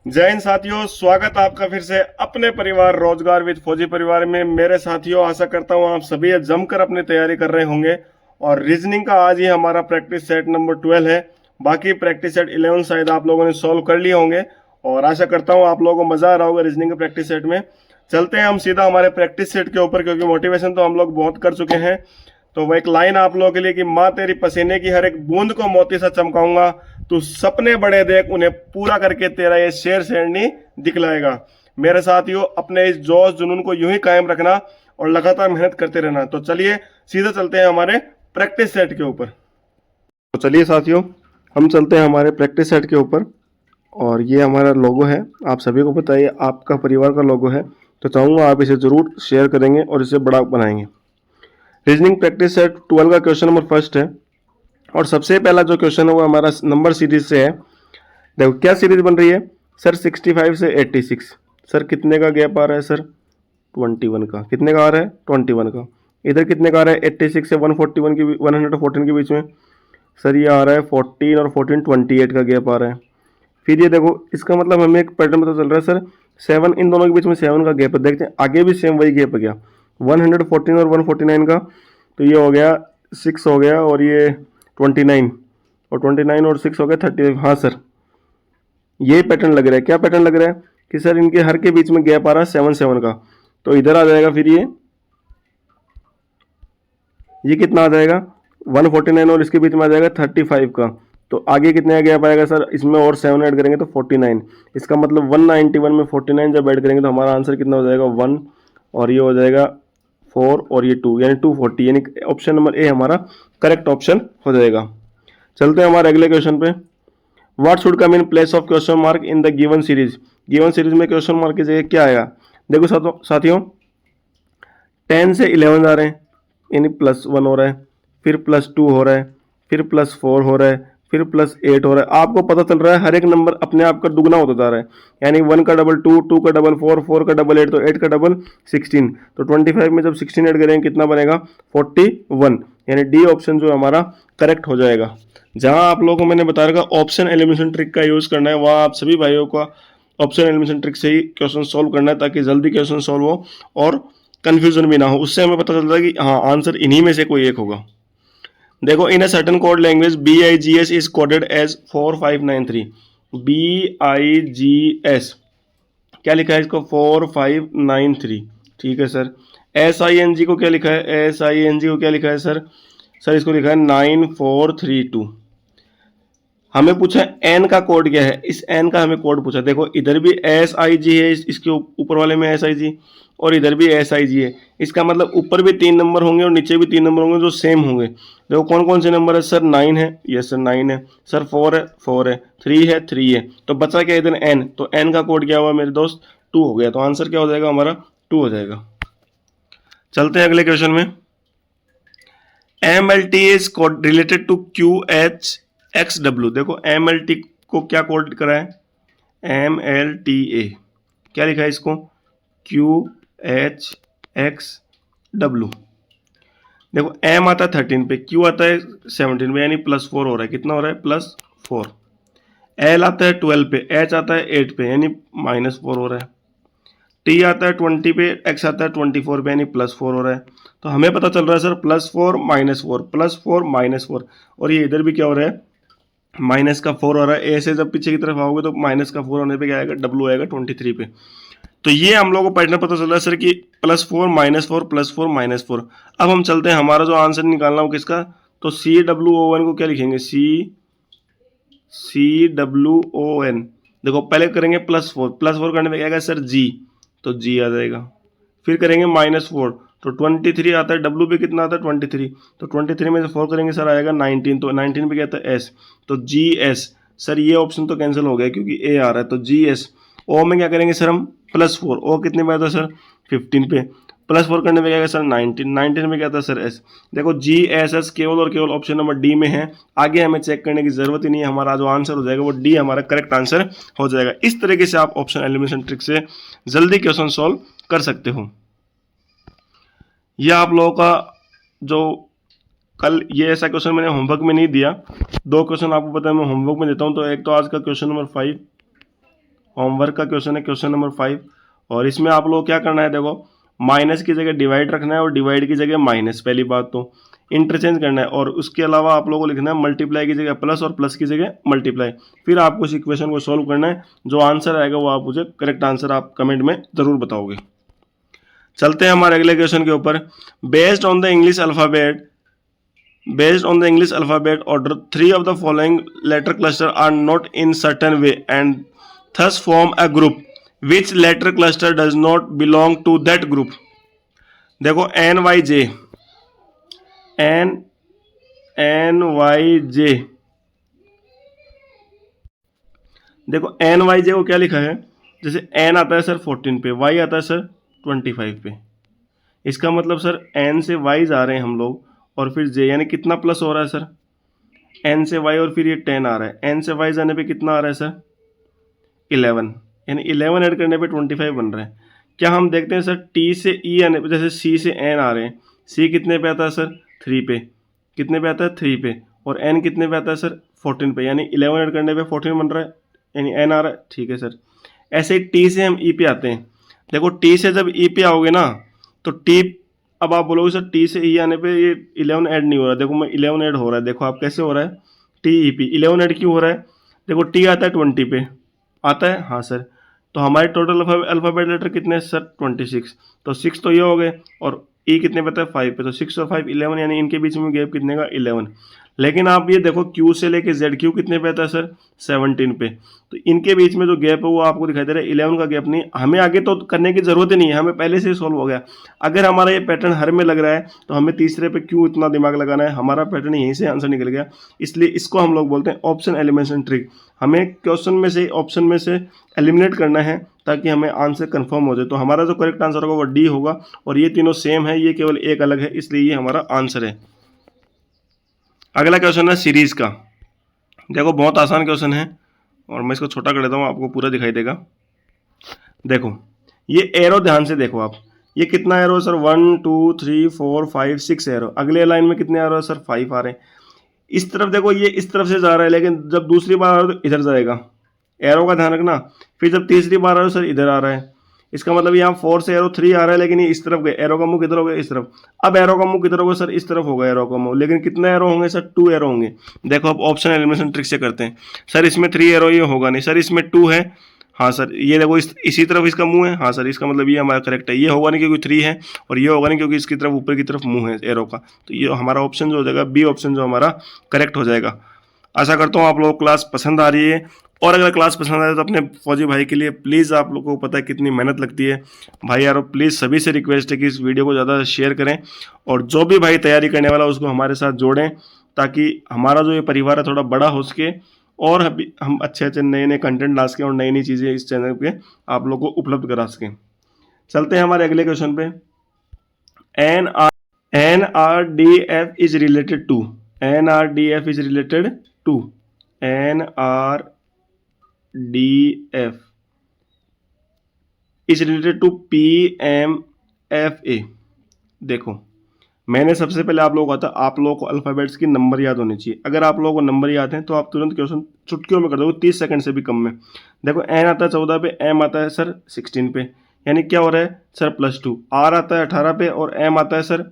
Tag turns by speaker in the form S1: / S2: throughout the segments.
S1: जय हिंद साथियों, स्वागत आपका फिर से अपने परिवार रोजगार विद फौजी परिवार में। मेरे साथियों, आशा करता हूं आप सभी जमकर अपनी तैयारी कर रहे होंगे। और रीजनिंग का आज ही हमारा प्रैक्टिस सेट नंबर 12 है। बाकी प्रैक्टिस सेट 11 शायद आप लोगों ने सॉल्व कर लिए होंगे और आशा करता हूं आप लोगों को मजा आ रहा होगा रीजनिंग के प्रैक्टिस सेट में। चलते हैं हम सीधा हमारे प्रैक्टिस सेट के ऊपर, क्योंकि मोटिवेशन तो हम लोग बहुत कर चुके हैं। तो वो एक लाइन आप लोगों के लिए कि माँ तेरी पसीने की हर एक बूंद को मोती सा चमकाऊंगा, तू सपने बड़े देख उन्हें पूरा करके तेरा ये शेर शेरनी दिखलाएगा। मेरे साथियों, अपने इस जोश जुनून को यूं ही कायम रखना और लगातार मेहनत करते रहना। तो चलिए सीधा चलते हैं हमारे प्रैक्टिस सेट के ऊपर। तो चलिए साथियों, हम चलते हैं हमारे प्रैक्टिस सेट के ऊपर। और ये हमारा लोगो है, आप सभी को पता है आपका परिवार का लोगो है। तो चाहूंगा आप इसे जरूर शेयर करेंगे और इसे बड़ा बनाएंगे। रीजनिंग प्रैक्टिस सेट 12 का क्वेश्चन नंबर फर्स्ट है। और सबसे पहला जो क्वेश्चन है वो हमारा नंबर सीरीज से है। देखो क्या सीरीज बन रही है सर, 65 से 86। सर कितने का गैप आ रहा है सर, 21 का। कितने का आ रहा है, 21 का। इधर कितने का आ रहा है, 86 से 114 के बीच में। सर ये आ रहा है 14 और 14 28 का गैप आ रहा है। फिर ये देखो, इसका मतलब हमें एक पैटर्न पता चल रहा है सर, 7 इन दोनों के बीच में 7 का गैप है। देखते हैं आगे भी सेम वही गैप है क्या, 114 और 149 का। तो ये हो गया 6 हो गया, और ये 29, और 29 और 6 हो गया 30। हाँ सर, ये पैटर्न लग रहा है। क्या पैटर्न लग रहा है कि सर इनके हर के बीच में गैप आ रहा है 7 का। तो इधर आ जाएगा, फिर ये कितना आ जाएगा, 149 और इसके बीच में आ जाएगा 35 का। तो आगे कितने का गैप आएगा सर, इसमें और 7 ऐड करेंगे तो 49। इसका मतलब 191 में 49 जब ऐड करेंगे तो हमारा आंसर कितना हो जाएगा, 1, और ये हो जाएगा 4 और ये 2, यानी 240। यानी ऑप्शन नंबर ए हमारा करेक्ट ऑप्शन हो जाएगा। चलते हैं हमारे अगले क्वेश्चन पे। What should come in place of question mark in the given series. Given series में क्वेश्चन मार्क की जगह क्या आएगा। देखो साथियों, 10 से 11 जा रहे हैं, यानी +1 हो रहा है, फिर +2 हो रहा है, फिर +4 हो रहा है, फिर +8 हो रहा है। आपको पता चल रहा है हर एक नंबर अपने आप का दुगना होता जा रहा है। यानी 1 का डबल 2, 2 का डबल 4, 4 का डबल 8, तो 8 का डबल 16। तो 25 में जब 16 ऐड करेंगे कितना बनेगा, 41। यानी डी ऑप्शन जो हमारा करेक्ट हो जाएगा। जहां आप लोगों को मैंने बताया ऑप्शन एलिमिनेशन ट्रिक का यूज करना है, वहां आप सभी भाइयों का ऑप्शन एलिमिनेशन ट्रिक से ही क्वेश्चन सॉल्व करना है, ताकि जल्दी क्वेश्चन सॉल्व हो और कंफ्यूजन भी ना हो। उससे हमें पता चलता है कि हाँ, आंसर इन्हीं में से कोई एक होगा। देखो, in a certain code language BIGS is coded as 4593। BIGS क्या लिखा है इसको, 4593। ठीक है सर। SING को क्या लिखा है, SING को क्या लिखा है सर, सर इसको लिखा है 9432। हमें पूछा एन का कोड क्या है, इस एन का हमें कोड पूछा। देखो इधर भी SIG है, इसके ऊपर वाले में SIG, और इधर भी SIG है। इसका मतलब ऊपर भी 3 नंबर होंगे और नीचे भी 3 नंबर होंगे जो सेम होंगे। देखो कौन कौन से नंबर है सर, 9 है, यस सर 9 है सर, 4 है, 4 है, 3 है, 3 है। तो बचा क्या इधर एन, तो एन का कोड क्या हुआ मेरे दोस्त, 2 हो गया। तो आंसर क्या हो जाएगा हमारा, 2 हो जाएगा। चलते हैं अगले क्वेश्चन में। MLT is code related to QHXW। देखो MLT को क्या कोड करा है, MLTA क्या लिखा है इसको, QHXW। देखो M आता है 13 पे, Q आता है 17 पे, यानी +4 हो रहा है। कितना हो रहा है, +4। L आता है 12 पे, H आता है 8 पे, यानी -4 हो रहा है। T आता है 20 पे, X आता है 24 पे, यानी +4 हो रहा है। तो हमें पता चल रहा है सर +4 -4 +4 -4, और ये इधर भी क्या हो रहा है, माइनस का 4 हो रहा है। ऐसे जब पीछे की तरफ आओगे तो -4 होने पे क्या आएगा, W आएगा 23 पे। तो ये हम लोगों को पैटर्न पता चल रहा है सर कि +4 -4 +4 -4। अब हम चलते हैं, हमारा जो आंसर निकालना हो किसका, तो CWON को क्या लिखेंगे, CWON। देखो पहले करेंगे +4 करने पे क्या आएगा सर, G, तो G आ जाएगा। फिर करेंगे -4, तो 23 आता है, W पे कितना आता है 23, तो 23 में से 4 करेंगे सर आएगा 19, तो 19 पे क्या आता है S, तो GS। सर ये ऑप्शन तो कैंसिल हो गया क्योंकि A आ रहा है, तो GS। O में क्या करेंगे सर हम, +4, O कितने पे आता है सर, 15 पे, +4 करने पे क्या आएगा सर 19, 19 में क्या आता है सर S। देखो GSS केवल और केवल ऑप्शन नंबर डी में है, आगे हमें चेक करने की जरूरत ही नहीं है। हमारा जो आंसर हो जाएगा वो डी हमारा करेक्ट आंसर हो जाएगा। इस तरीके से आप ऑप्शन एलिमिनेशन ट्रिक से जल्दी क्वेश्चन सॉल्व कर सकते हो। यह आप लोगों का जो कल, ये ऐसा क्वेश्चन मैंने होमवर्क में नहीं दिया, 2 क्वेश्चन आपको पता है मैं होमवर्क में देता हूं। तो एक तो आज का क्वेश्चन नंबर 5, होमवर्क का क्वेश्चन है क्वेश्चन नंबर 5। और इसमें आप लोग क्या करना है, देखो माइनस की जगह डिवाइड रखना है और डिवाइड की जगह माइनस, पहली बात तो इंटरचेंज करना है। और उसके अलावा आप लोगों को लिखना है मल्टीप्लाई की जगह प्लस और प्लस की जगह मल्टीप्लाई। फिर आपको इस इक्वेशन को सॉल्व करना है, जो आंसर आएगा वो आप मुझे करेक्ट आंसर आप कमेंट में जरूर बताओगे। चलते हैं हमारे अगले क्वेश्चन के ऊपर। Based on the English alphabet order 3 of the following letter cluster are not in certain way and thus form a group. Which letter cluster does not belong to that group? देखो NYJ देखो NYJ को क्या लिखा है, जैसे N आता है sir 14 पे, Y आता है सर 25 पे। इसका मतलब सर N से Y जा रहे हैं हम लोग और फिर J, यानी कितना प्लस हो रहा है सर, N से Y और फिर ये 10 आ रहा है। N से Y जाने पे कितना आ रहा है सर 11, यानी 11 ऐड करने पे 25 बन रहा है। क्या हम देखते हैं सर T से E आने पे, जैसे C से N आ रहे हैं, C कितने पे आता है सर 3 पे, कितने पे आता है 3 पे, और N कितने पे आता है सर 14 पे, यानी 11 ऐड करने पे 14 बन रहा है, यानी N आ रहा है। ठीक है सर, ऐसे ही T से हम E पे आते हैं। देखो T से जब E पे आओगे ना तो T, अब आप बोलोगे सर T से E आने पे ये 11 ऐड नहीं हो रहा, देखो मैं 11 ऐड हो रहा है। देखो आप कैसे हो रहा है, TEP 11 ऐड क्यों हो रहा है, देखो T आता है 20 पे, आता है हाँ सर। तो हमारे टोटल अल्फ़ाबेट लेटर कितने हैं सर 26, तो 6 तो ये हो गए और E कितने पे था 5 पे, तो 6 और 5 11, यानी इनके बीच में गैप कितने का 11। लेकिन आप ये देखो Q से लेके Z, Q कितने पे था सर 17 पे, तो इनके बीच में जो गैप है वो आपको दिखाई दे रहा है 11 का गैप नहीं। हमें आगे तो करने की ज़रूरत ही नहीं है, हमें पहले से ही सॉल्व हो गया। अगर हमारा ये पैटर्न हर में लग रहा है तो हमें तीसरे पे क्यों इतना दिमाग लगाना है, हमारा पैटर्न यहीं से आंसर निकल गया। इसलिए इसको हम लोग बोलते हैं ऑप्शन एलिमिनेशन ट्रिक। हमें क्वेश्चन में से ऑप्शन में से एलिमिनेट करना है ताकि हमें आंसर कंफर्म हो जाए। तो हमारा जो करेक्ट आंसर होगा वो डी होगा, और ये तीनों सेम है, ये केवल एक अलग है, इसलिए ये हमारा आंसर है। अगला क्वेश्चन है सीरीज का। देखो बहुत आसान क्वेश्चन है और मैं इसको छोटा कर देता हूँ, आपको पूरा दिखाई देगा। देखो ये एरो ध्यान से देखो आप, ये कितना एरो है सर 1 2 3 4 5 6 एरो। अगले लाइन में कितने एरो है सर 5 आ रहे हैं। इस तरफ देखो ये इस तरफ से जा रहा है, लेकिन जब दूसरी बार आ रहा है तो इधर जाएगा, एरो का ध्यान रखना। फिर जब तीसरी बार आ रहा है सर इधर आ रहा है, इसका मतलब यहाँ 4 से एरो 3 आ रहा है, लेकिन ये इस तरफ गए, एरो का मुंह किधर हो गया इस तरफ। अब एरो का मुंह किधर होगा सर इस तरफ होगा एरो का मुंह, लेकिन कितने एरो होंगे सर 2 एरो होंगे। देखो अब ऑप्शन एलिमिनेशन ट्रिक से करते हैं। सर इसमें 3 एरो ये होगा नहीं, सर इसमें 2 है, हाँ सर ये देखो इसी तरफ इसका मुंह है, हाँ सर इसका मतलब ये हमारा करेक्ट है। ये होगा नहीं क्योंकि 3 है, और ये होगा नहीं क्योंकि इसकी तरफ ऊपर की तरफ मुंह है एरो का, तो ये हमारा ऑप्शन जो हो जाएगा बी ऑप्शन जो हमारा करेक्ट हो जाएगा। आशा करता हूँ आप लोगों को क्लास पसंद आ रही है, और अगर क्लास पसंद आए तो अपने फौजी भाई के लिए प्लीज़, आप लोगों को पता है कितनी मेहनत लगती है भाई यारो, प्लीज़ सभी से रिक्वेस्ट है कि इस वीडियो को ज़्यादा शेयर करें, और जो भी भाई तैयारी करने वाला उसको हमारे साथ जोड़ें, ताकि हमारा जो ये परिवार है थोड़ा बड़ा हो सके, और हम अच्छे अच्छे नए नए कंटेंट ला सकें और नई नई चीज़ें इस चैनल पे आप लोग को उपलब्ध करा सकें। चलते हैं हमारे अगले क्वेश्चन पे। NRDF is related to, NRDF is related to, NRDF is related to PMFA। देखो मैंने सबसे पहले आप लोगों को आता, आप लोगों को अल्फ़ाबेट्स की नंबर याद होनी चाहिए। अगर आप लोगों को नंबर याद है तो आप तुरंत क्वेश्चन चुटकियों में कर दोगे 30 सेकंड से भी कम में। देखो N आता है 14 पे, M आता है सर 16 पे, यानी क्या हो रहा है सर +2। R आता है 18 पे और M आता है सर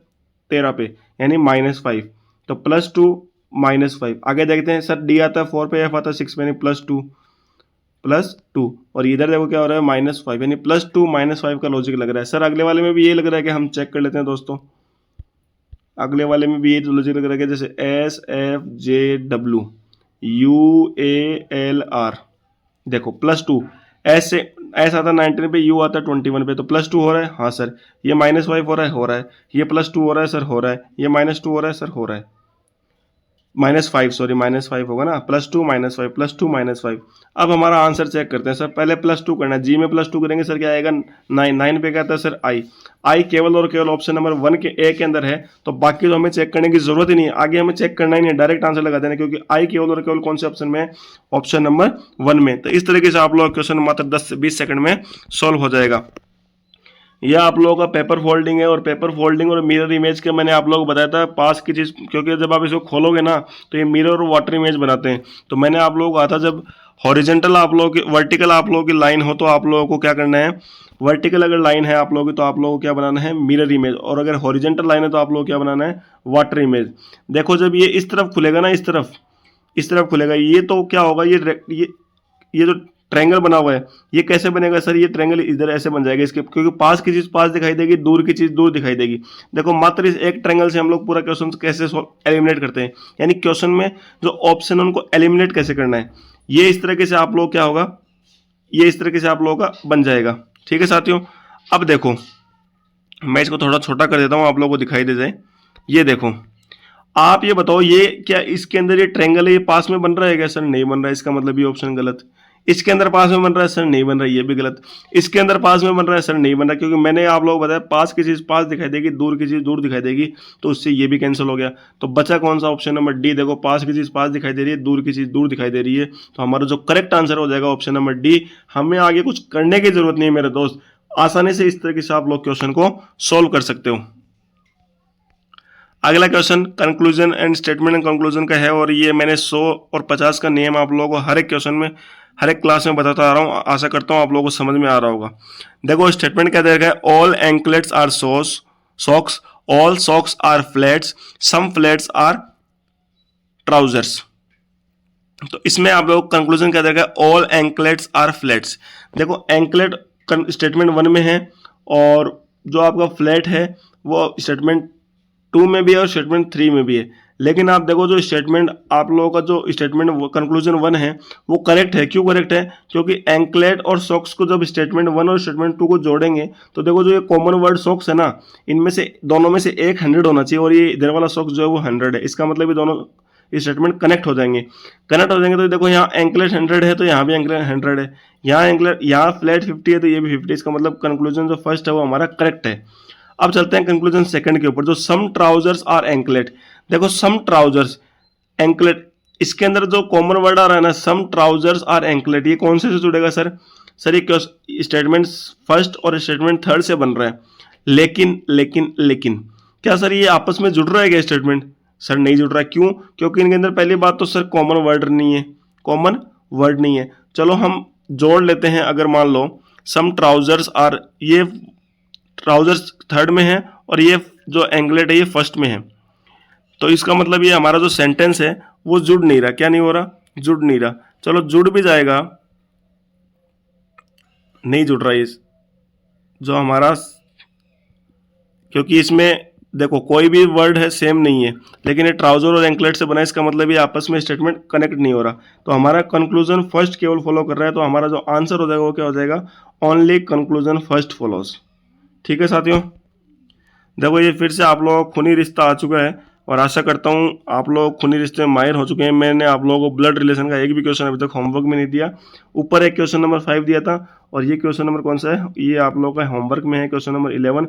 S1: 13 पे, यानी -5, तो +2 -5। आगे देखते हैं सर D आता है 4 पे, F आता है 6 पे, यानी +2, और इधर देखो क्या हो रहा है -5, यानी +2 -5 का लॉजिक लग रहा है। सर अगले वाले में भी ये लग रहा है कि हम चेक कर लेते हैं दोस्तों, अगले वाले में भी ये लॉजिक लग रहा है कि जैसे SFJWUALR, देखो +2, S आता है 19 पे, U आता है 21 पे, तो +2 हो रहा है हाँ सर। ये -5 हो रहा है, ये +2 हो रहा है सर, हो रहा है, ये -2 हो रहा है सर, हो रहा है, -5 होगा ना, +2 -5 +2 -5। अब हमारा आंसर चेक करते हैं सर। पहले +2 करना है, जी में +2 करेंगे सर क्या आएगा 9 पे क्या आता है सर आई केवल और केवल ऑप्शन नंबर 1 के ए के अंदर है, तो बाकी तो हमें चेक करने की जरूरत ही नहीं है, आगे हमें चेक करना ही नहीं है, डायरेक्ट आंसर लगा देना, क्योंकि आई केवल और केवल कौन से ऑप्शन में है, ऑप्शन नंबर 1 में। तो इस तरीके से आप लोग क्वेश्चन मात्र 10 से 20 सेकंड में सॉल्व हो जाएगा। यह आप लोगों का पेपर फोल्डिंग है, और पेपर फोल्डिंग और मिरर इमेज के मैंने आप लोगों को बताया था पास की चीज़, क्योंकि जब आप इसको खोलोगे ना तो ये मिरर और वाटर इमेज बनाते हैं। तो मैंने आप लोगों को कहा था जब हॉरिजेंटल आप लोगों की, वर्टिकल आप लोगों की लाइन हो तो आप लोगों को क्या करना है, वर्टिकल अगर लाइन है आप लोगों की तो आप लोगों को क्या बनाना है, मिरर इमेज। और अगर हॉरिजेंटल लाइन है तो आप लोगों को क्या बनाना है, वाटर इमेज। देखो जब ये इस तरफ खुलेगा ना, इस तरफ खुलेगा, ये तो क्या होगा, ये जो ट्रायंगल बना हुआ है ये कैसे बनेगा सर, ये ट्रायंगल इधर ऐसे बन जाएगा इसके, क्योंकि पास की चीज पास दिखाई देगी, दूर की चीज दूर दिखाई देगी। देखो मात्र इस एक ट्रायंगल से हम लोग पूरा क्वेश्चन कैसे एलिमिनेट करते हैं, यानी क्वेश्चन में जो ऑप्शन है उनको एलिमिनेट कैसे करना है। ये इस तरीके से आप लोग क्या होगा, ये इस तरीके से आप लोगों का बन जाएगा। ठीक है साथियों, अब देखो मैं इसको थोड़ा छोटा कर देता हूं, आप लोगों को दिखाई दे जाए। ये देखो, आप ये बताओ, ये क्या इसके अंदर ये ट्रायंगल है, ये पास में बन रहा है क्या सर, नहीं बन रहा है, इसका मतलब ये ऑप्शन गलत। इसके अंदर पास में बन रहा है सर, नहीं बन रहा है, ये भी गलत। इसके अंदर पास में बन रहा है सर, नहीं बन रहा, क्योंकि मैंने आप लोगों को बताया पास की चीज पास दिखाई देगी, दूर की चीज दूर दिखाई देगी, तो उससे ये भी कैंसिल हो गया। तो बचा कौन सा, ऑप्शन नंबर डी। देखो पास की चीज पास दिखाई दे रही है, दूर की चीज दूर दिखाई दे रही है, तो हमारा जो करेक्ट आंसर हो जाएगा ऑप्शन नंबर डी। हमें आगे कुछ करने की जरूरत नहीं है मेरे दोस्त, आसानी से इस तरीके से आप लोग क्वेश्चन को सोल्व कर सकते हो। अगला question conclusion and statement and conclusion का है, और ये मैंने 100 और 50 का नियम आप लोगों को हर एक क्वेश्चन में हर एक क्लास में बताता आ रहा हूँ, आशा करता हूँ आप लोगों को समझ में आ रहा होगा। देखो स्टेटमेंट क्या दे रखा है, all anklets are socks, all socks are flats, some flats are trousers. तो इसमें आप लोग कंक्लूजन क्या दे रखा है, ऑल एंकलेट्स आर फ्लैट्स। देखो एंकलेट स्टेटमेंट 1 में है, और जो आपका फ्लैट है वो स्टेटमेंट 2 में भी है और स्टेटमेंट 3 में भी है। लेकिन आप देखो जो स्टेटमेंट आप लोगों का जो स्टेटमेंट कंक्लूजन 1 है वो करेक्ट है। क्यों करेक्ट है, क्योंकि एंकलेट और सॉक्स को जब स्टेटमेंट 1 और स्टेटमेंट 2 को जोड़ेंगे तो देखो जो ये कॉमन वर्ड सॉक्स है ना, इनमें से दोनों में से एक 100 होना चाहिए, और ये इधर वाला सॉक्स जो है वो 100 है। इसका मतलब ये दोनों स्टेटमेंट कनेक्ट हो जाएंगे। कनेक्ट हो जाएंगे तो देखो यहाँ एंकलेट 100 है तो यहाँ भी एंकलेट 100 है, यहाँ एंकलेट, यहाँ फ्लैट 50 है तो ये भी 50। इसका मतलब कंक्लूजन जो फर्स्ट है वो हमारा करेक्ट है। अब चलते हैं कंक्लूजन सेकंड के ऊपर, जो सम ट्राउजर्स आर एंकलेट। देखो सम ट्राउजर्स एंकलेट, इसके अंदर जो कॉमन वर्ड आ रहा है ना, सम ट्राउजर्स आर एंकलेट, ये कौन से जुड़ेगा सर, सर ये स्टेटमेंट फर्स्ट और स्टेटमेंट थर्ड से बन रहा है। लेकिन क्या सर ये आपस में जुड़ रहा है क्या स्टेटमेंट, सर नहीं जुड़ रहा है। क्यों, क्योंकि इनके अंदर पहली बात तो सर कॉमन वर्ड नहीं है, कॉमन वर्ड नहीं है। चलो हम जोड़ लेते हैं, अगर मान लो सम ट्राउजर्स आर, ये ट्राउजर्स थर्ड में है और ये जो एंकलेट है ये फर्स्ट में है, तो इसका मतलब ये हमारा जो सेंटेंस है वो जुड़ नहीं रहा। क्या नहीं हो रहा, जुड़ नहीं रहा। चलो जुड़ भी जाएगा, नहीं जुड़ रहा ये जो हमारा, क्योंकि इसमें देखो कोई भी वर्ड है सेम नहीं है, लेकिन ये ट्राउजर और एंकलेट से बना है, इसका मतलब ये आपस में स्टेटमेंट कनेक्ट नहीं हो रहा। तो हमारा कंक्लूजन फर्स्ट केवल फॉलो कर रहा है, तो हमारा जो आंसर हो जाएगा वो क्या हो जाएगा, ओनली कंक्लूजन फर्स्ट फॉलोज। ठीक है साथियों, देखो ये फिर से आप लोगों को खूनी रिश्ता आ चुका है, और आशा करता हूँ आप लोग खूनी रिश्ते में माहिर हो चुके हैं। मैंने आप लोगों को ब्लड रिलेशन का एक भी क्वेश्चन अभी तक होमवर्क में नहीं दिया। ऊपर एक क्वेश्चन नंबर 5 दिया था, और ये क्वेश्चन नंबर कौन सा है, ये आप लोगों का होमवर्क में है, क्वेश्चन नंबर 11।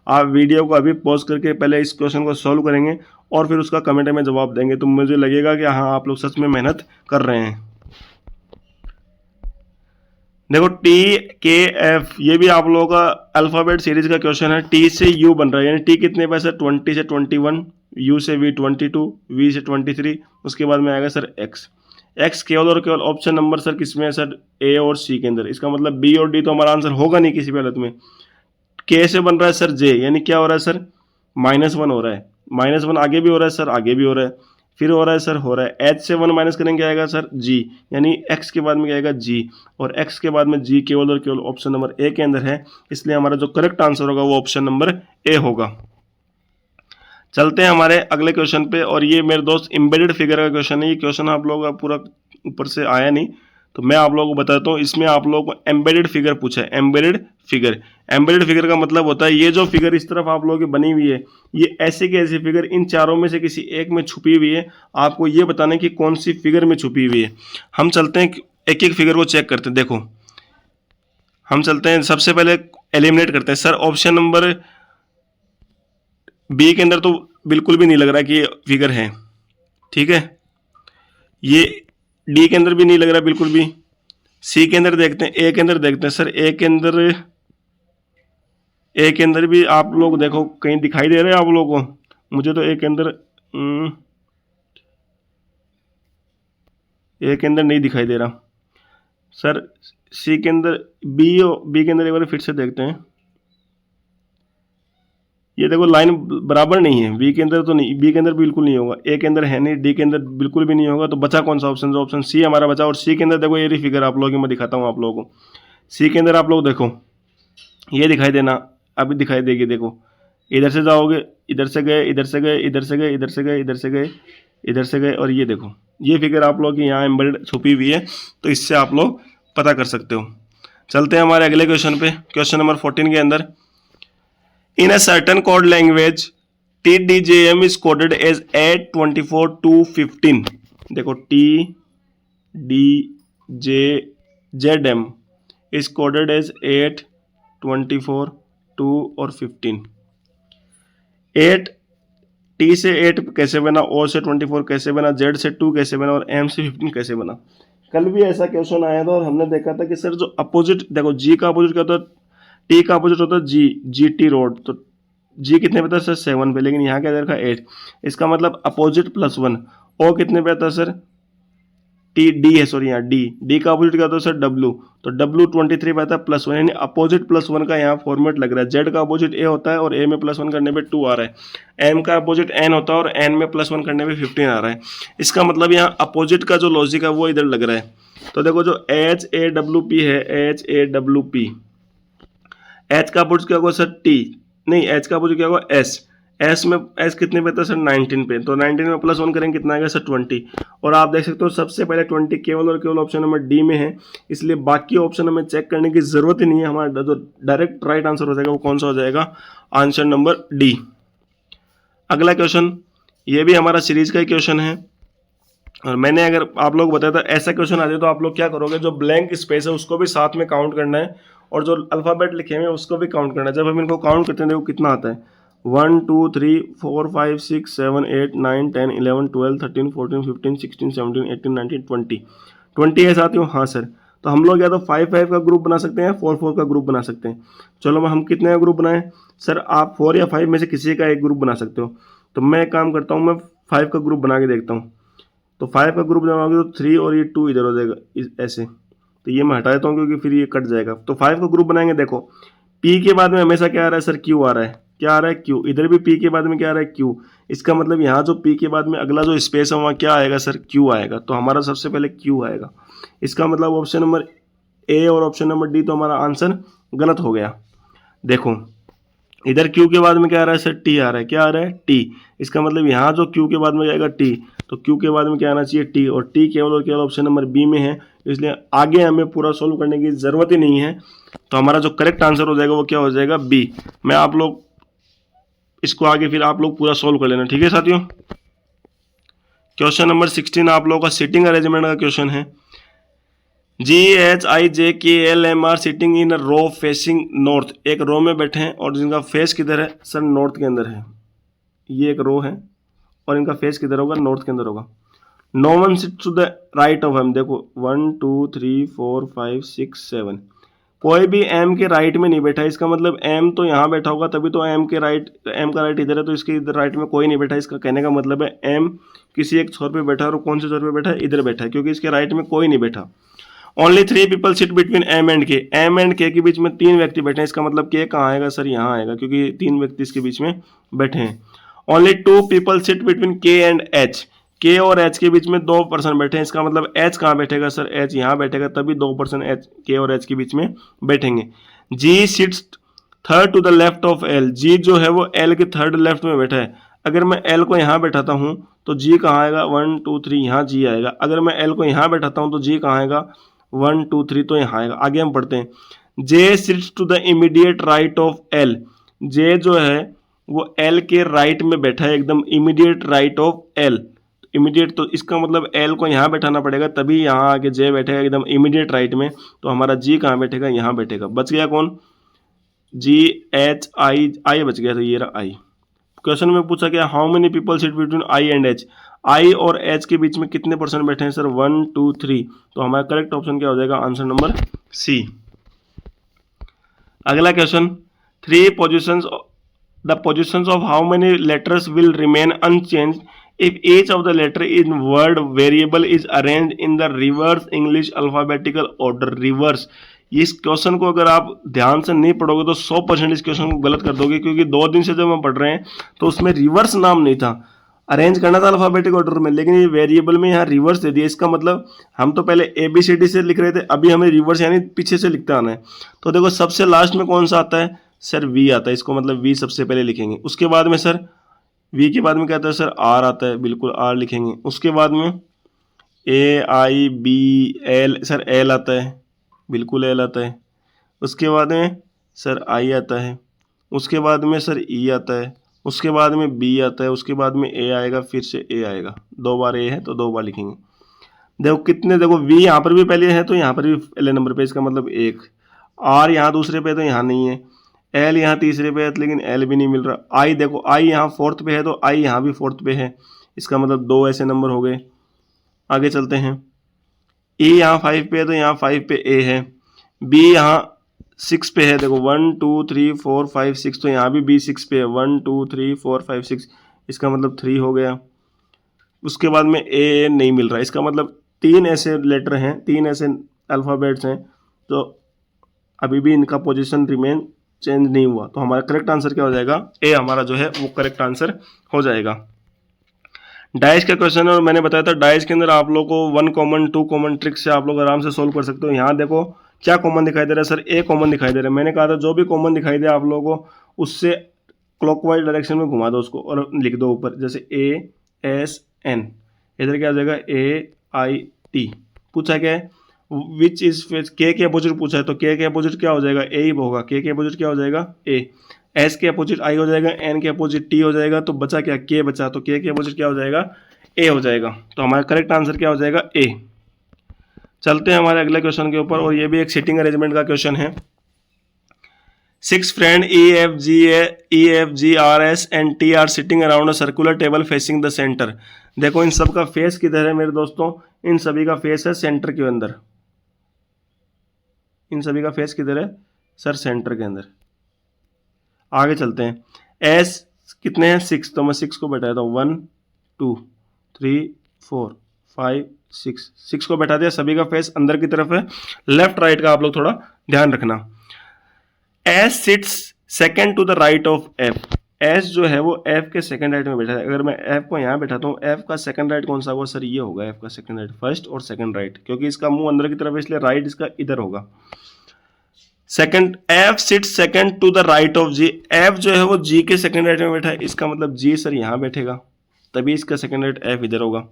S1: आप वीडियो को अभी पॉज करके पहले इस क्वेश्चन को सॉल्व करेंगे और फिर उसका कमेंट में जवाब देंगे, तो मुझे लगेगा कि हाँ आप लोग सच में मेहनत कर रहे हैं। देखो TKF, ये भी आप लोगों का अल्फाबेट सीरीज का क्वेश्चन है। T से U बन रहा है, यानी T कितने पे सर, 20 से 21, U से V 22, V से 23, उसके बाद में आएगा सर X केवल और केवल ऑप्शन नंबर सर किसमें है सर, A और C के अंदर। इसका मतलब B और D तो हमारा आंसर होगा नहीं किसी भी हालत में। K से बन रहा है सर J, यानी क्या हो रहा है सर, -1 हो रहा है, -1 आगे भी हो रहा है सर, आगे भी हो रहा है, फिर हो रहा है सर, हो रहा है। H से 1 माइनस करेंगे आएगा सर G, यानी X के बाद में क्या आएगा G, और X के बाद में G केवल और केवल ऑप्शन नंबर A के अंदर है, इसलिए हमारा जो करेक्ट आंसर होगा वो ऑप्शन नंबर A होगा। चलते हैं हमारे अगले क्वेश्चन पे, और ये मेरे दोस्त एम्बेडेड फिगर का क्वेश्चन है। ये क्वेश्चन आप लोगों का पूरा ऊपर से आया नहीं, तो मैं आप लोगों को बताता हूँ। इसमें आप लोगों को एम्बेडेड फिगर पूछा है। एम्बेडेड फिगर का मतलब होता है ये जो फिगर इस तरफ आप लोगों की बनी हुई है, ये ऐसे की ऐसी फिगर इन चारों में से किसी एक में छुपी हुई है। आपको ये बताना है कि कौन सी फिगर में छुपी हुई है। हम चलते हैं एक एक फिगर को चेक करते हैं। देखो हम चलते हैं, सबसे पहले एलिमिनेट करते हैं। सर ऑप्शन नंबर बी के अंदर तो बिल्कुल भी नहीं लग रहा कि ये फिगर है, ठीक है। ये डी के अंदर भी नहीं लग रहा बिल्कुल भी। सी के अंदर देखते हैं, ए के अंदर देखते हैं। सर ए के अंदर भी आप लोग देखो कहीं दिखाई दे रहे हैं आप लोगों को, मुझे तो ए के अंदर नहीं दिखाई दे रहा। सर सी के अंदर बी के अंदर एक बार फिर से देखते हैं। ये देखो लाइन बराबर नहीं है, बी के अंदर तो नहीं, बी के अंदर बिल्कुल नहीं होगा, ए के अंदर है नहीं, डी के अंदर बिल्कुल भी नहीं होगा, तो बचा कौन सा ऑप्शन? जो ऑप्शन सी हमारा बचा। और सी के अंदर देखो ये रही फिगर आप लोगों की, मैं दिखाता हूँ आप लोगों को। सी के अंदर आप लोग देखो ये दिखाई देना, अभी दिखाई देगी, देखो इधर से जाओगे, इधर से गए, इधर से गए, इधर से गए, इधर से गए, इधर से गए, इधर से गए, और ये देखो ये फिगर आप लोग की यहाँ एम्बेडेड छुपी हुई है, तो इससे आप लोग पता कर सकते हो। चलते हैं हमारे अगले क्वेश्चन पे, क्वेश्चन नंबर 14 के अंदर। In a certain code language, TDJM is coded as 824 to 15. देखो TDJM is coded as 8, 24, 2 और 15. 8 T से 8 कैसे बना, O से 24 कैसे बना, Z से 2 कैसे बना और M से 15 कैसे बना। कल भी ऐसा क्वेश्चन आया था और हमने देखा था कि सर जो अपोजिट, देखो G का अपोजिट क्या होता है, T का अपोजिट होता है GT रोड, तो G कितने पे था सर 7 पे, लेकिन यहाँ क्या दे रखा 8, इसका मतलब अपोजिट +1। O कितने पे था सर D है, सॉरी यहाँ D का अपोजिट क्या होता है सर W, तो W 23 पे आता है +1, यानी अपोजिट +1 का यहाँ फॉर्मेट लग रहा है। Z का अपोजिट A होता है और A में +1 करने पे 2 आ रहा है। M का अपोजिट N होता है और N में +1 करने पे 15 आ रहा है। इसका मतलब यहाँ अपोजिट का जो लॉजिक है वो इधर लग रहा है। तो देखो जो HAWP है, HAWP, H का अपोजिट क्या होगा सर T, नहीं H का अपोजिट क्या होगा S में S कितने पे था सर 19 पे, तो 19 में +1 करेंगे कितना आएगा सर 20। और आप देख सकते हो सबसे पहले 20 केवल और केवल ऑप्शन नंबर डी में है, इसलिए बाकी ऑप्शन हमें चेक करने की जरूरत ही नहीं है। हमारा जो डायरेक्ट राइट आंसर हो जाएगा वो कौन सा हो जाएगा, आंसर नंबर डी। अगला क्वेश्चन, ये भी हमारा सीरीज का ही क्वेश्चन है, और मैंने अगर आप लोग बताया था ऐसा क्वेश्चन आ जाए तो आप लोग क्या करोगे, जो ब्लैंक स्पेस है उसको भी साथ में काउंट करना है और जो अल्फाबेट लिखे हुए हैं उसको भी काउंट करना है। जब हम इनको काउंट करते हैं देखो कितना आता है, 1 2 3 4 5 6 7 8 9 10 11 12 13 14 15 16 17 18 19 20 20 है साथियों। हाँ सर, तो हम लोग या तो 5 5 का ग्रुप बना सकते हैं, 4 4 का ग्रुप बना सकते हैं। चलो हम कितने का ग्रुप बनाएं सर, आप 4 या 5 में से किसी का एक ग्रुप बना सकते हो। तो मैं एक काम करता हूँ, मैं 5 का ग्रुप बना के देखता हूँ। तो 5 का ग्रुप बनाओगे तो 3 और ये 2 इधर हो जाएगा ऐसे, तो ये मैं हटा देता हूँ क्योंकि फिर ये कट जाएगा। तो 5 का ग्रुप बनाएंगे, देखो P के बाद में हमेशा क्या आ रहा है सर, Q आ रहा है, क्या आ रहा है Q, इधर भी P के बाद में क्या आ रहा है Q। इसका मतलब यहाँ जो P के बाद में अगला जो स्पेस है वहाँ क्या आएगा सर, Q आएगा, तो हमारा सबसे पहले Q आएगा। इसका मतलब ऑप्शन नंबर A और ऑप्शन नंबर D तो हमारा आंसर गलत हो गया। देखो इधर Q के बाद में क्या आ रहा है सर, T आ रहा है, क्या आ रहा है T, इसका मतलब यहाँ जो Q के बाद में जाएगा T, तो Q के बाद में क्या आना चाहिए T, और T केवल और केवल ऑप्शन नंबर B में है, इसलिए आगे हमें पूरा सोल्व करने की ज़रूरत ही नहीं है। तो हमारा जो करेक्ट आंसर हो जाएगा वो क्या हो जाएगा, B। मैं आप लोग इसको आगे फिर आप लोग पूरा सोल्व कर लेना, ठीक है साथियों। क्वेश्चन नंबर 16 आप लोगों का सिटिंग अरेंजमेंट का क्वेश्चन है। GHIJKL MR sitting in row facing north, एक रो में बैठे हैं और जिनका फेस किधर है सर, नॉर्थ के अंदर है। ये एक रो है और इनका फेस किधर होगा, नॉर्थ के अंदर होगा। No one sit to the right of M, देखो 1 2 3 4 5 6 7, कोई भी एम के राइट में नहीं बैठा, इसका मतलब एम तो यहाँ बैठा होगा तभी तो एम का राइट इधर है, तो इसके इधर राइट में कोई नहीं बैठा। इसका कहने का मतलब है एम किसी एक छोर पे बैठा है, और कौन से छोर पे बैठा है, इधर बैठा है, क्योंकि इसके राइट में कोई नहीं बैठा। Only 3 people sit between M and K के बीच में 3 व्यक्ति बैठे हैं, इसका मतलब के कहाँ आएगा सर, यहाँ आएगा, क्योंकि 3 व्यक्ति इसके बीच में बैठे हैं। ओनली 2 पीपल सिट बिटवीन के एंड एच, के और एच के बीच में 2 पर्सन बैठे हैं, इसका मतलब एच कहाँ बैठेगा सर, एच यहाँ बैठेगा, तभी 2 पर्सन एच के और एच के बीच में बैठेंगे। G sits third to the left of L, G जो है वो एल के थर्ड लेफ्ट में बैठा है। अगर मैं एल को यहाँ बैठाता हूँ तो जी कहाँ आएगा, 1 2 3 यहाँ जी आएगा। अगर मैं एल को यहाँ बैठाता हूँ तो जी कहाँ आएगा, 1 2 3 तो यहाँ आएगा। आगे हम पढ़ते हैं, J sits to the immediate right of L, J जो है वो एल के राइट में बैठा है, एकदम immediate right of L. Immediate तो इसका मतलब एल को यहाँ बैठाना पड़ेगा, तभी यहाँ आके जे बैठेगा एकदम इमीडिएट राइट में, तो हमारा जी कहाँ बैठेगा, यहाँ बैठेगा। बच गया कौन, जी एच आई, आई बच गया, तो ये रहा आई। क्वेश्चन में पूछा गया how many people sit between I and H, I और एच के बीच में कितने पर्सन बैठे हैं सर, 1 2 3, तो हमारा करेक्ट ऑप्शन क्या हो जाएगा, आंसर नंबर सी। अगला question, 3 positions, the positions of how many letters will remain unchanged if each of the letter in word variable is arranged in the reverse English alphabetical order. Reverse, इस question को अगर आप ध्यान से नहीं पढ़ोगे तो 100% इस क्वेश्चन को गलत कर दोगे, क्योंकि 2 दिन से जब हम पढ़ रहे हैं तो उसमें रिवर्स नाम नहीं था, अरेंज करना था अल्फाबेटिक ऑर्डर में, लेकिन ये वेरिएबल में यहाँ रिवर्स दे दिया। इसका मतलब हम तो पहले ABCD से लिख रहे थे, अभी हमें रिवर्स यानी पीछे से लिखते आना है। तो देखो सबसे लास्ट में कौन सा आता है सर, V आता है, इसको मतलब V सबसे पहले लिखेंगे। उसके बाद में सर V के बाद में क्या आता है सर, R आता है, बिल्कुल R लिखेंगे। उसके बाद में AIBL सर L आता है, बिल्कुल L आता है। उसके बाद में सर I आता है, उसके बाद में सर E आता है, उसके बाद में B आता है, उसके बाद में A आएगा, फिर से A आएगा। 2 बार A है तो 2 बार लिखेंगे। देखो कितने, देखो V यहाँ पर भी पहले है तो यहाँ पर भी पहले नंबर पे, इसका मतलब 1। R यहाँ दूसरे पे तो यहाँ नहीं है। L यहाँ तीसरे पे है लेकिन L भी नहीं मिल रहा। I देखो I यहाँ 4th पे है तो I यहाँ भी 4th पे है, इसका मतलब 2 ऐसे नंबर हो गए। आगे चलते हैं। E यहाँ 5 पे है तो यहाँ 5 पे A है। B यहाँ 6 पे है, देखो 1 2 3 4 5 6, तो यहाँ भी B 6 पे है, 1 2 3 4 5 6, इसका मतलब 3 हो गया। उसके बाद में A नहीं मिल रहा, इसका मतलब 3 ऐसे लेटर हैं, 3 ऐसे अल्फ़ाबेट्स हैं तो अभी भी इनका पोजीशन रिमेन चेंज नहीं हुआ। तो हमारा करेक्ट आंसर क्या हो जाएगा, ए हमारा जो है वो करेक्ट आंसर हो जाएगा। डाइस का क्वेश्चन है और मैंने बताया था डाइस के अंदर आप लोग को 1 कॉमन 2 कॉमन ट्रिक से आप लोग आराम से सोल्व कर सकते हो। यहाँ देखो क्या कॉमन दिखाई दे रहा है सर, ए कॉमन दिखाई दे रहा है। मैंने कहा था जो भी कॉमन दिखाई दे आप लोगों को उससे क्लॉकवाइज डायरेक्शन में घुमा दो उसको और लिख दो ऊपर, जैसे ASN, इधर क्या हो जाएगा AIT। पूछा क्या है, विच इज के अपोजिट पूछा है तो के अपोजिट क्या हो जाएगा, ए ही होगा। के अपोजिट क्या हो जाएगा, ए। एस के अपोजिट आई हो जाएगा, एन के अपोजिट टी हो जाएगा, तो बचा क्या, के बचा, तो के अपोजिट क्या हो जाएगा, ए हो जाएगा। तो हमारा करेक्ट आंसर क्या हो जाएगा, ए। चलते हैं हमारे अगले क्वेश्चन के ऊपर और ये भी एक सीटिंग अरेंजमेंट का क्वेश्चन है। 6 friend EFGRS and T are sitting around a circular table facing the centre. देखो इन सब का फेस किधर है मेरे दोस्तों, इन सभी का फेस है सेंटर के अंदर। इन सभी का फेस किधर है सर, सेंटर के अंदर। आगे चलते हैं। एस कितने हैं 6, तो मैं 6 को बैठा देता हूँ 1 2 3 4 5 6 को बैठा दिया। सभी का फेस अंदर की तरफ है, लेफ्ट राइट का आप लोग थोड़ा ध्यान रखना। S sits second to the right of F. S जो है वो एफ के सेकंड राइट में बैठा है। अगर मैं एफ को यहाँ बैठाता हूँ, एफ का सेकंड राइट कौन सा होगा सर, ये होगा एफ का सेकंड राइट, फर्स्ट और सेकंड राइट, क्योंकि इसका मुंह अंदर की तरफ है इसलिए राइट इसका इधर होगा। Second, F sits second to the right of G. F जो है वो जी के सेकंड राइट में बैठा है, इसका मतलब जी सर यहाँ बैठेगा, तभी इसका सेकंड राइट एफ इधर होगा।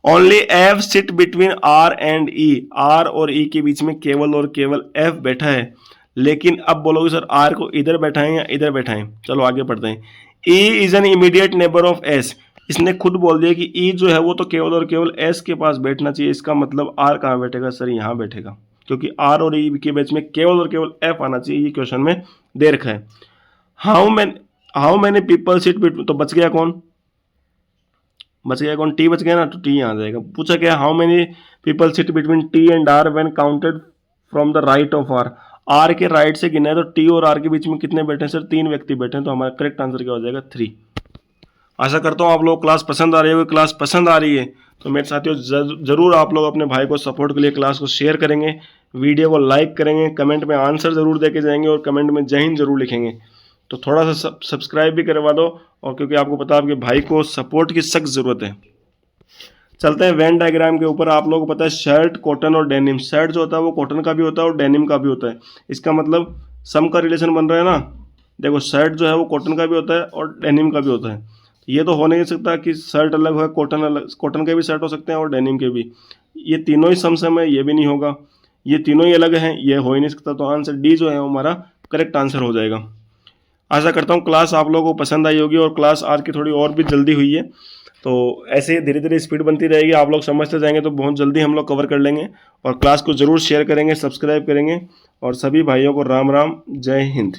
S1: Only F sit between R and E. R और ई के बीच में केवल और केवल एफ बैठा है। लेकिन अब बोलोगे सर आर को इधर बैठाएं या इधर बैठाएं, चलो आगे पढ़ते हैं। E is an immediate neighbour of S. इसने खुद बोल दिया कि ई जो है वो तो केवल और केवल एस के पास बैठना चाहिए। इसका मतलब आर कहाँ बैठेगा सर, यहाँ बैठेगा, क्योंकि आर और ई के बीच में केवल और केवल एफ आना चाहिए। ये क्वेश्चन में दे रखा है। How many people sit between, तो बच गया कौन, बच गया कौन, टी बच गया ना, तो टी यहाँ आ जाएगा। पूछा क्या, how many people sit between T and R when counted from the right of R. R के राइट से गिना है तो टी और आर के बीच में कितने बैठे हैं सर, 3 व्यक्ति बैठे हैं। तो हमारा करेक्ट आंसर क्या हो जाएगा 3। आशा करता हूँ आप लोग क्लास पसंद आ रही है। क्लास पसंद आ रही है तो मेरे साथियों जरूर आप लोग अपने भाई को सपोर्ट के लिए क्लास को शेयर करेंगे, वीडियो को लाइक करेंगे, कमेंट में आंसर जरूर देके जाएंगे और कमेंट में जय हिंद जरूर लिखेंगे। तो थोड़ा सा सब्सक्राइब भी करवा दो, और क्योंकि आपको पता है आपके भाई को सपोर्ट की सख्त ज़रूरत है। चलते हैं वेन डायग्राम के ऊपर। आप लोगों को पता है शर्ट, कॉटन और डेनिम। शर्ट जो होता है वो कॉटन का भी होता है और डेनिम का भी होता है। इसका मतलब सम का रिलेशन बन रहा है ना। देखो शर्ट जो है वो कॉटन का भी होता है और डेनिम का भी होता है। ये तो हो नहीं सकता कि शर्ट अलग हो, कॉटन अलग, कॉटन के भी शर्ट हो सकते हैं और डेनिम के भी। ये तीनों ही सम है, ये भी नहीं होगा। ये तीनों ही अलग हैं, ये हो ही नहीं सकता। तो आंसर डी जो है वो हमारा करेक्ट आंसर हो जाएगा। आशा करता हूँ क्लास आप लोगों को पसंद आई होगी और क्लास आज की थोड़ी और भी जल्दी हुई है। तो ऐसे धीरे धीरे स्पीड बनती रहेगी, आप लोग समझते जाएंगे तो बहुत जल्दी हम लोग कवर कर लेंगे। और क्लास को ज़रूर शेयर करेंगे, सब्सक्राइब करेंगे। और सभी भाइयों को राम राम, जय हिंद।